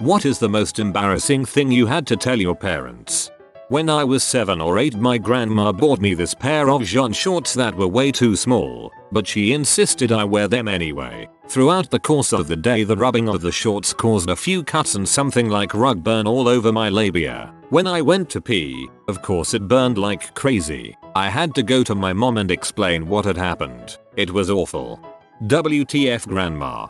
What is the most embarrassing thing you had to tell your parents? When I was 7 or 8, my grandma bought me this pair of jean shorts that were way too small, but she insisted I wear them anyway. Throughout the course of the day, the rubbing of the shorts caused a few cuts and something like rug burn all over my labia. When I went to pee, of course it burned like crazy. I had to go to my mom and explain what had happened. It was awful. WTF grandma.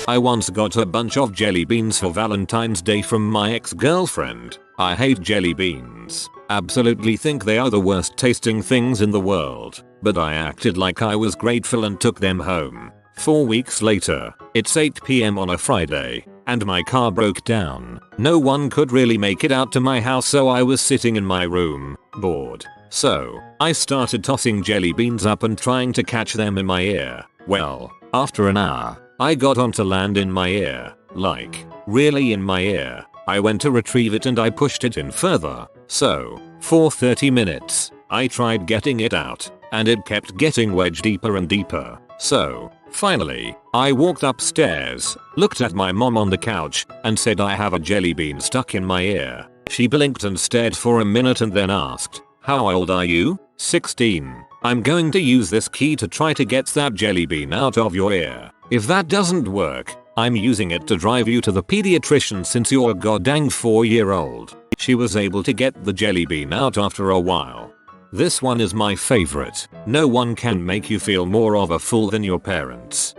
I once got a bunch of jelly beans for Valentine's Day from my ex-girlfriend. I hate jelly beans. Absolutely think they are the worst tasting things in the world. But I acted like I was grateful and took them home. 4 weeks later, it's 8 PM on a Friday, and my car broke down. No one could really make it out to my house, so I was sitting in my room, bored. So, I started tossing jelly beans up and trying to catch them in my ear. Well, after an hour, I got on to land in my ear. Like, really in my ear. I went to retrieve it and I pushed it in further. So, for 30 minutes, I tried getting it out, and it kept getting wedged deeper and deeper. So, finally, I walked upstairs, looked at my mom on the couch, and said I have a jelly bean stuck in my ear. She blinked and stared for a minute and then asked, "How old are you?" 16. "I'm going to use this key to try to get that jelly bean out of your ear. If that doesn't work, I'm using it to drive you to the pediatrician since you're a goddamn 4-year-old. She was able to get the jelly bean out after a while. This one is my favorite. No one can make you feel more of a fool than your parents.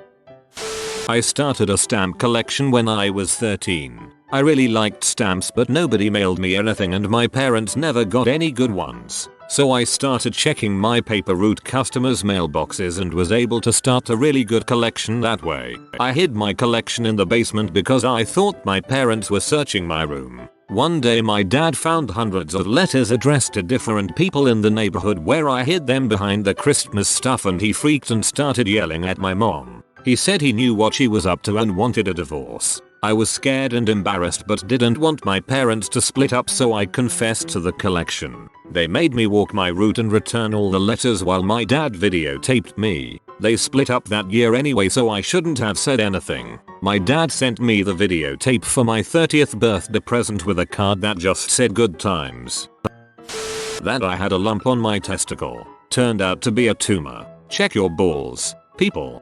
I started a stamp collection when I was 13. I really liked stamps, but nobody mailed me anything and my parents never got any good ones. So I started checking my paper route customers' mailboxes and was able to start a really good collection that way. I hid my collection in the basement because I thought my parents were searching my room. One day my dad found hundreds of letters addressed to different people in the neighborhood where I hid them behind the Christmas stuff, and he freaked and started yelling at my mom. He said he knew what she was up to and wanted a divorce. I was scared and embarrassed but didn't want my parents to split up, so I confessed to the collection. They made me walk my route and return all the letters while my dad videotaped me. They split up that year anyway, so I shouldn't have said anything. My dad sent me the videotape for my 30th birthday present with a card that just said good times. That I had a lump on my testicle. Turned out to be a tumor. Check your balls, people.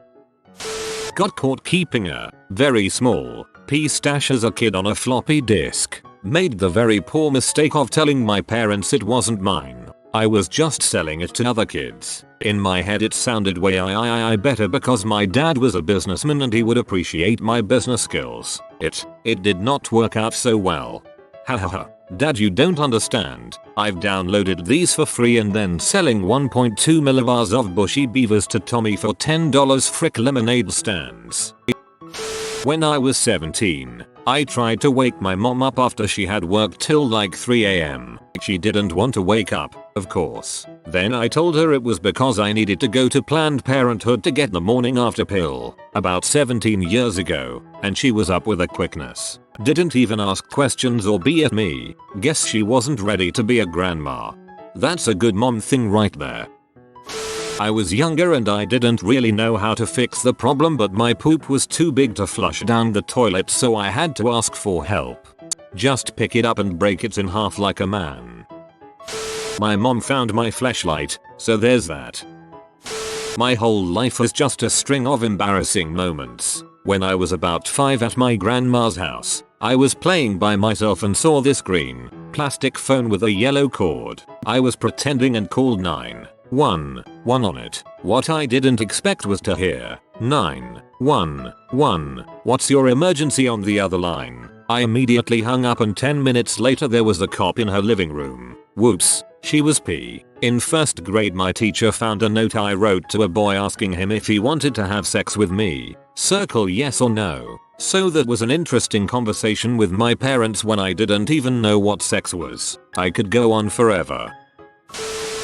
Got caught keeping a very small pea stash as a kid on a floppy disk. Made the very poor mistake of telling my parents it wasn't mine. I was just selling it to other kids. In my head it sounded way I better because my dad was a businessman and he would appreciate my business skills. It did not work out so well. Hahaha. Dad, you don't understand. I've downloaded these for free and then selling 1.2 millibars of bushy beavers to Tommy for $10 frick lemonade stands. When I was 17, I tried to wake my mom up after she had worked till like 3 AM. She didn't want to wake up, of course. Then I told her it was because I needed to go to Planned Parenthood to get the morning after pill about 17 years ago, and she was up with a quickness. Didn't even ask questions or be at me. Guess she wasn't ready to be a grandma. That's a good mom thing right there. I was younger and I didn't really know how to fix the problem, but my poop was too big to flush down the toilet, so I had to ask for help. Just pick it up and break it in half like a man. My mom found my fleshlight, so there's that. My whole life was just a string of embarrassing moments. When I was about 5 at my grandma's house, I was playing by myself and saw this green plastic phone with a yellow cord. I was pretending and called 911 on it. What I didn't expect was to hear 911, what's your emergency on the other line. I immediately hung up and 10 minutes later there was a cop in her living room. Whoops, she was P. In first grade my teacher found a note I wrote to a boy asking him if he wanted to have sex with me. Circle yes or no. So that was an interesting conversation with my parents when I didn't even know what sex was. I could go on forever.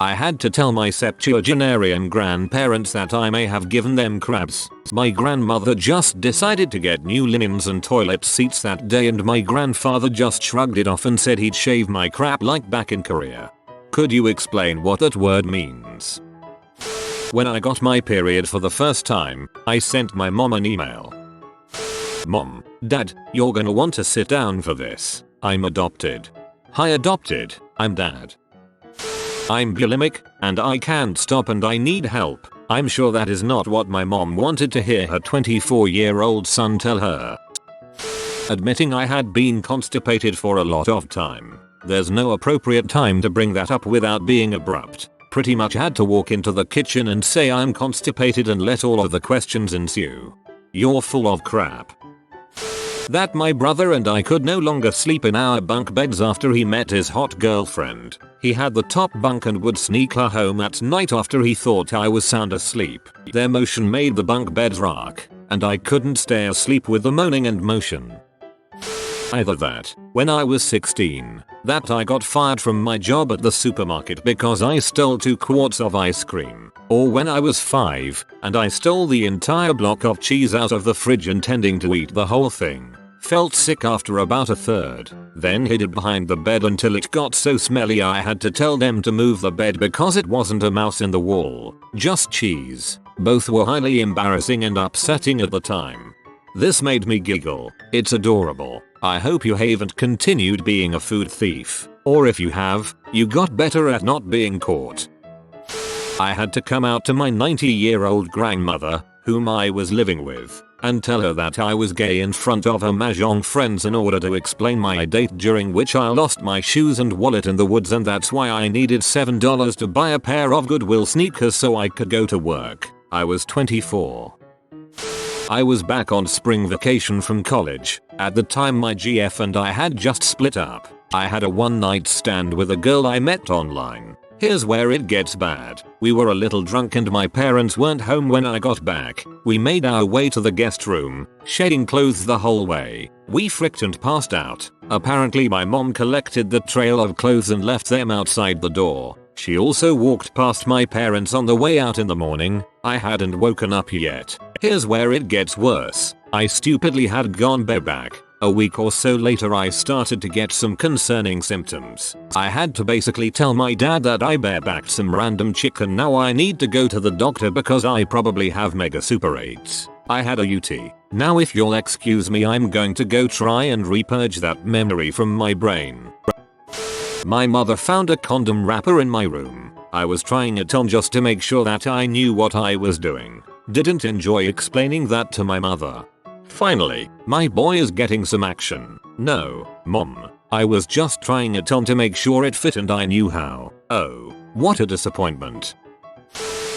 I had to tell my septuagenarian grandparents that I may have given them crabs. My grandmother just decided to get new linens and toilet seats that day, and my grandfather just shrugged it off and said he'd shave my crap like back in Korea. Could you explain what that word means? When I got my period for the first time, I sent my mom an email. Mom, Dad, you're gonna want to sit down for this. I'm adopted. Hi adopted, I'm Dad. I'm bulimic, and I can't stop and I need help. I'm sure that is not what my mom wanted to hear her 24-year-old son tell her. Admitting I had been constipated for a lot of time. There's no appropriate time to bring that up without being abrupt. Pretty much had to walk into the kitchen and say I'm constipated and let all of the questions ensue. You're full of crap. That my brother and I could no longer sleep in our bunk beds after he met his hot girlfriend. He had the top bunk and would sneak her home at night after he thought I was sound asleep. Their motion made the bunk beds rock, and I couldn't stay asleep with the moaning and motion. Either that, when I was 16, that I got fired from my job at the supermarket because I stole 2 quarts of ice cream, or when I was 5, and I stole the entire block of cheese out of the fridge intending to eat the whole thing. Felt sick after about a third, then hid it behind the bed until it got so smelly I had to tell them to move the bed because it wasn't a mouse in the wall, just cheese. Both were highly embarrassing and upsetting at the time. This made me giggle. It's adorable. I hope you haven't continued being a food thief, or if you have, you got better at not being caught. I had to come out to my 90-year-old grandmother, whom I was living with, and tell her that I was gay in front of her mahjong friends in order to explain my date during which I lost my shoes and wallet in the woods, and that's why I needed $7 to buy a pair of Goodwill sneakers so I could go to work. I was 24. I was back on spring vacation from college. At the time my GF and I had just split up. I had a one-night stand with a girl I met online. Here's where it gets bad. We were a little drunk and my parents weren't home when I got back. We made our way to the guest room, shedding clothes the whole way. We fricked and passed out. Apparently my mom collected the trail of clothes and left them outside the door. She also walked past my parents on the way out in the morning. I hadn't woken up yet. Here's where it gets worse. I stupidly had gone bareback. A week or so later I started to get some concerning symptoms. I had to basically tell my dad that I barebacked some random chick and now I need to go to the doctor because I probably have mega super AIDS. I had a UT. Now if you'll excuse me, I'm going to go try and repurge that memory from my brain. My mother found a condom wrapper in my room. I was trying it on just to make sure that I knew what I was doing. Didn't enjoy explaining that to my mother. Finally, my boy is getting some action. No, Mom. I was just trying it on to make sure it fit and I knew how. Oh, what a disappointment.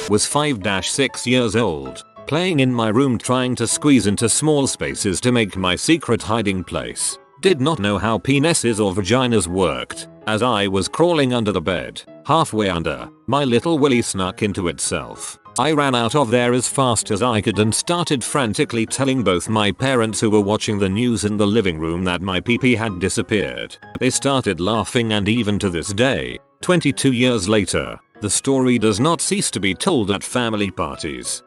Was 5-6 years old, playing in my room trying to squeeze into small spaces to make my secret hiding place. Did not know how penises or vaginas worked. As I was crawling under the bed, halfway under, my little willy snuck into itself. I ran out of there as fast as I could and started frantically telling both my parents who were watching the news in the living room that my pee-pee had disappeared. They started laughing and even to this day, 22 years later, the story does not cease to be told at family parties.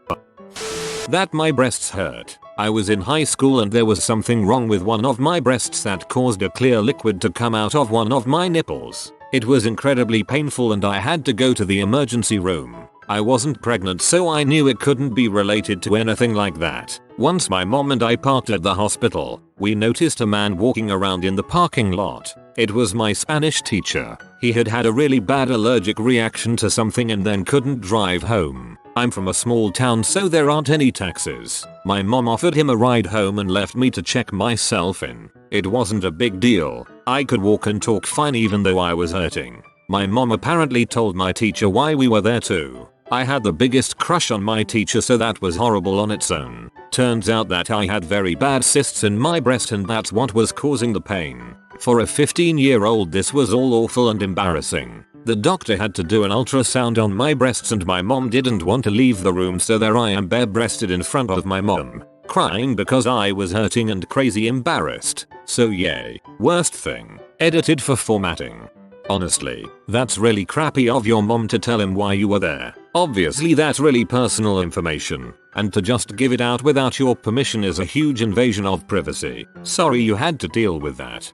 That my breasts hurt. I was in high school and there was something wrong with one of my breasts that caused a clear liquid to come out of one of my nipples. It was incredibly painful and I had to go to the emergency room. I wasn't pregnant so I knew it couldn't be related to anything like that. Once my mom and I parked at the hospital, we noticed a man walking around in the parking lot. It was my Spanish teacher. He had had a really bad allergic reaction to something and then couldn't drive home. I'm from a small town so there aren't any taxis. My mom offered him a ride home and left me to check myself in. It wasn't a big deal. I could walk and talk fine even though I was hurting. My mom apparently told my teacher why we were there too. I had the biggest crush on my teacher so that was horrible on its own. Turns out that I had very bad cysts in my breast and that's what was causing the pain. For a 15-year-old this was all awful and embarrassing. The doctor had to do an ultrasound on my breasts and my mom didn't want to leave the room so there I am bare-breasted in front of my mom, crying because I was hurting and crazy embarrassed. So yay. Worst thing. Edited for formatting. Honestly, that's really crappy of your mom to tell him why you were there. Obviously that's really personal information, and to just give it out without your permission is a huge invasion of privacy. Sorry you had to deal with that.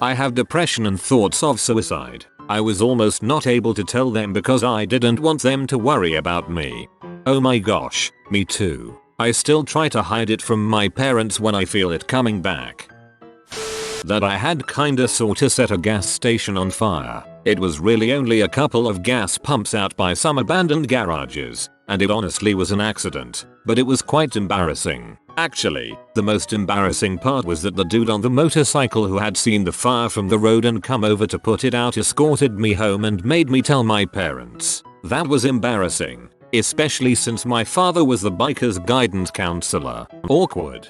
I have depression and thoughts of suicide. I was almost not able to tell them because I didn't want them to worry about me. Oh my gosh, me too. I still try to hide it from my parents when I feel it coming back. That I had kinda sorta set a gas station on fire. It was really only a couple of gas pumps out by some abandoned garages, and it honestly was an accident, but it was quite embarrassing. Actually, the most embarrassing part was that the dude on the motorcycle who had seen the fire from the road and come over to put it out escorted me home and made me tell my parents. That was embarrassing, especially since my father was the biker's guidance counselor. Awkward.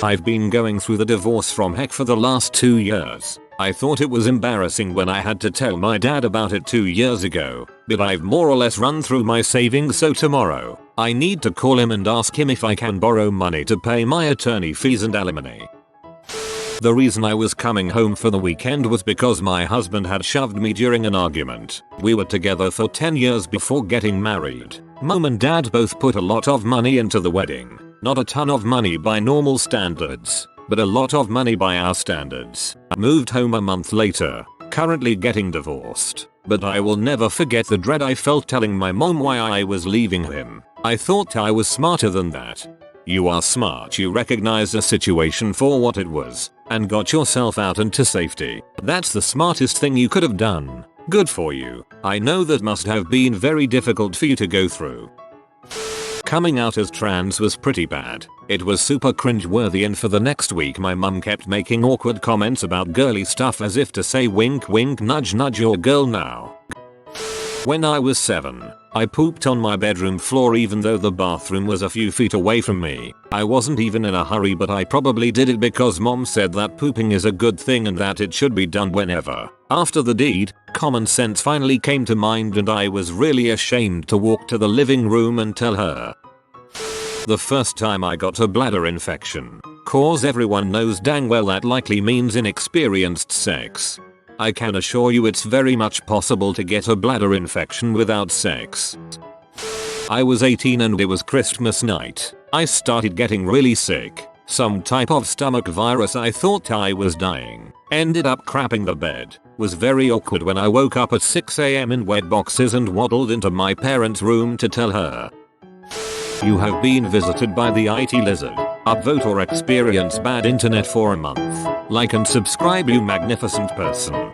I've been going through the divorce from heck for the last 2 years. I thought it was embarrassing when I had to tell my dad about it 2 years ago, but I've more or less run through my savings, so tomorrow I need to call him and ask him if I can borrow money to pay my attorney fees and alimony. The reason I was coming home for the weekend was because my husband had shoved me during an argument. We were together for 10 years before getting married. Mom and dad both put a lot of money into the wedding. Not a ton of money by normal standards, but a lot of money by our standards. Moved home a month later, currently getting divorced. But I will never forget the dread I felt telling my mom why I was leaving him. I thought I was smarter than that. You are smart. You recognized a situation for what it was and got yourself out into safety. That's the smartest thing you could have done. Good for you. I know that must have been very difficult for you to go through. Coming out as trans was pretty bad. It was super cringe-worthy, and for the next week my mum kept making awkward comments about girly stuff as if to say wink wink nudge nudge, your girl now. When I was 7, I pooped on my bedroom floor even though the bathroom was a few feet away from me. I wasn't even in a hurry, but I probably did it because mom said that pooping is a good thing and that it should be done whenever. After the deed, common sense finally came to mind and I was really ashamed to walk to the living room and tell her. The first time I got a bladder infection. Cause everyone knows dang well that likely means inexperienced sex. I can assure you it's very much possible to get a bladder infection without sex. I was 18 and it was Christmas night. I started getting really sick. Some type of stomach virus. I thought I was dying. Ended up crapping the bed. Was very awkward when I woke up at 6 AM in wet boxes and waddled into my parents' room to tell her. You have been visited by the IT lizard. Upvote or experience bad internet for a month. Like and subscribe, you magnificent person.